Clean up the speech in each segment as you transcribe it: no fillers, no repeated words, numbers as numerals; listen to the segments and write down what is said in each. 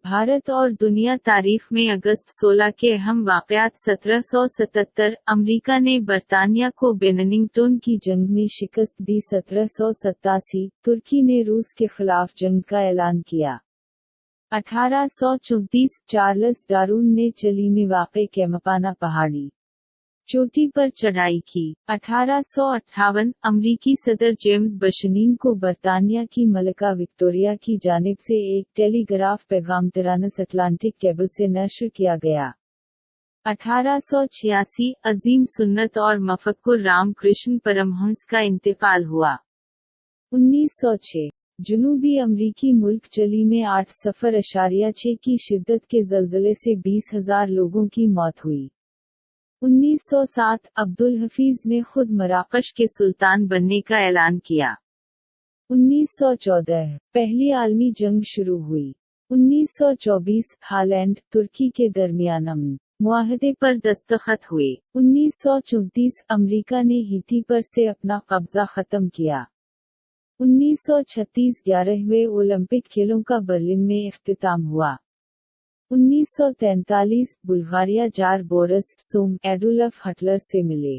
भारत और दुनिया तारीख में अगस्त 16 के अहम वाक़यात 1777 अमेरिका ने बरतानिया को बेनिंगटन की जंग में शिकस्त दी। 1787 तुर्की ने रूस के खिलाफ जंग का ऐलान किया। 1834 चार्ल्स डार्विन ने चिली में वाक़ कैमपाना पहाड़ी चोटी पर चढ़ाई की। 1858 अमरीकी सदर जेम्स बशनीन को बरतानिया की मलका विक्टोरिया की जानिब से एक टेलीग्राफ पैगाम ट्रांस अटलांटिक केबल से नश्र किया गया। 1886 अजीम सुन्नत और मफक्कुर रामकृष्ण परमहंस का इंतकाल हुआ। 1906 जुनूबी अमरीकी मुल्क चिली में 8.6 की शिद्दत के ज़लज़ले से 20,000 लोगों की मौत हुई। 1907 अब्दुल हफीज ने खुद मराकश के सुल्तान बनने का ऐलान किया। 1914 पहली आलमी जंग शुरू हुई। 1924 हालैंड तुर्की के दरमियान अमन मुआहदे पर दस्तखत हुए। 1934 अमेरिका ने हैती पर से अपना कब्जा खत्म किया। 1936 11वें ओलंपिक खेलों का बर्लिन में इख्तिताम हुआ। 1943 बुल्गारिया जार बोरिस सोम एडोल्फ हिटलर से मिले।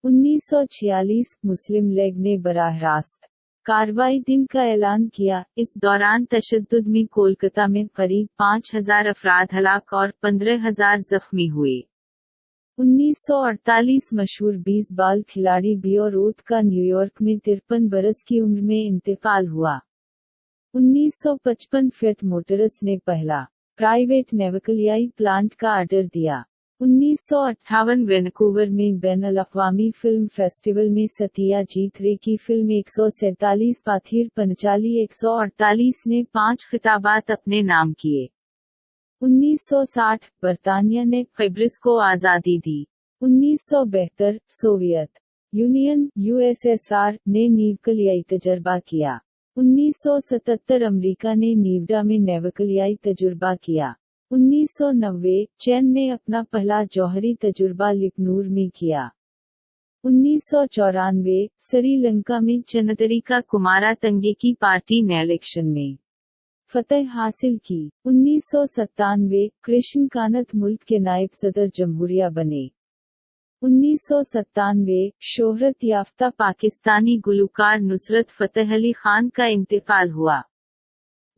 1946 मुस्लिम लीग ने बराह रास्त कार्रवाई दिन का ऐलान किया। इस दौरान तशद्दुद में कोलकाता में करीब 5,000 अफराद हलाक और 15,000 जख्मी हुए। 1948 मशहूर बेसबॉल खिलाड़ी बियर रोथ का न्यूयॉर्क में 53 बरस की उम्र में इंतकाल हुआ। 1955 फिएट मोटर्स ने पहला प्राइवेट नेवकलियाई प्लांट का ऑर्डर दिया। 1958 वैनकूवर में बैन-अल-अक़वामी फिल्म फेस्टिवल में सत्यजीत रे की फिल्म 147 पाथीर पंचाली 148 ने 5 खिताबात अपने नाम किए। 1960 बरतानिया ने क़िब्रिस को आज़ादी दी। 1972 सोवियत यूनियन यूएसएसआर ने न्यूक्लियाई तजर्बा किया। 1977 अमेरिका ने नेवडा में नेवकलियाई तजुर्बा किया। 1990 चीन ने अपना पहला जौहरी तजुर्बा लिपनूर में किया। 1994 श्रीलंका में चंद्रिका कुमारातंगे की पार्टी ने इलेक्शन में फतह हासिल की। 1997 कृष्ण कानत मुल्क के नायब सदर जमहूरिया बने। 1997 शोहरत याफ्ता पाकिस्तानी गुलकार नुसरत फ़तेह अली खान का इंतकाल हुआ।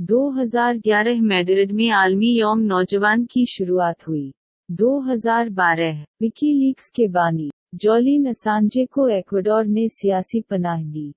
2011 मैड्रिड में आलमी यौम नौजवान की शुरुआत हुई। 2012 विकीलीक्स के बानी जूलियन असांजे को इक्वाडोर ने सियासी पनाह दी।